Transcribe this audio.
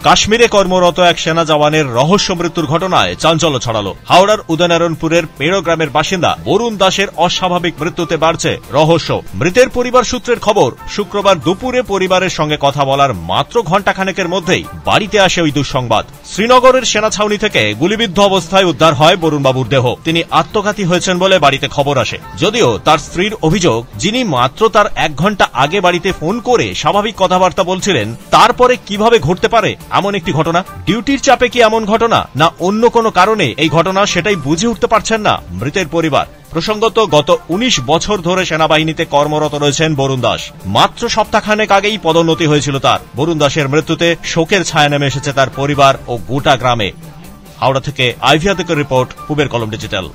কাশ্মীরে কর্মরত এক সেনা জওয়ানের রহস্য মৃত্যুর ঘটনায় চাঞ্চল্য ছড়ালো। হাওড়ার উদয়নারায়ণপুরের পেড়ো গ্রামের বাসিন্দা বরুণ দাসের অস্বাভাবিক মৃত্যুতে বাড়ছে রহস্য। মৃতের পরিবার সূত্রের খবর, শুক্রবার দুপুরে পরিবারের সঙ্গে কথা বলার মাত্র ঘণ্টাখানেকের মধ্যেই বাড়িতে আসে ওই দুঃসংবাদ। শ্রীনগরের সেনা ছাউনি থেকে গুলিবিদ্ধ অবস্থায় উদ্ধার হয় বরুণবাবুর দেহ। তিনি আত্মঘাতী হয়েছেন বলে বাড়িতে খবর আসে। যদিও তার স্ত্রীর অভিযোগ, যিনি মাত্র তার 1 ঘণ্টা আগে বাড়িতে ফোন করে স্বাভাবিক কথাবার্তা বলছিলেন, তারপরে কিভাবে ঘটতে পারে এমন একটি ঘটনা? ডিউটির চাপে কি এমন ঘটনা, না অন্য কোনো কারণে এই ঘটনা, সেটাই বুঝে উঠতে পারছেন না মৃতের পরিবার। প্রসঙ্গত, গত 19 বছর ধরে সেনাবাহিনীতে কর্মরত রয়েছেন বরুণ দাস। মাত্র সপ্তাহখানেক আগেই পদোন্নতি হয়েছিল তার। বরুণ দাসের মৃত্যুতে শোকের ছায়া নেমে এসেছে তার পরিবার ও গোটা গ্রামে। হাওড়া থেকে আইভিয়া থেকে রিপোর্ট, পূবের কলম ডিজিটাল।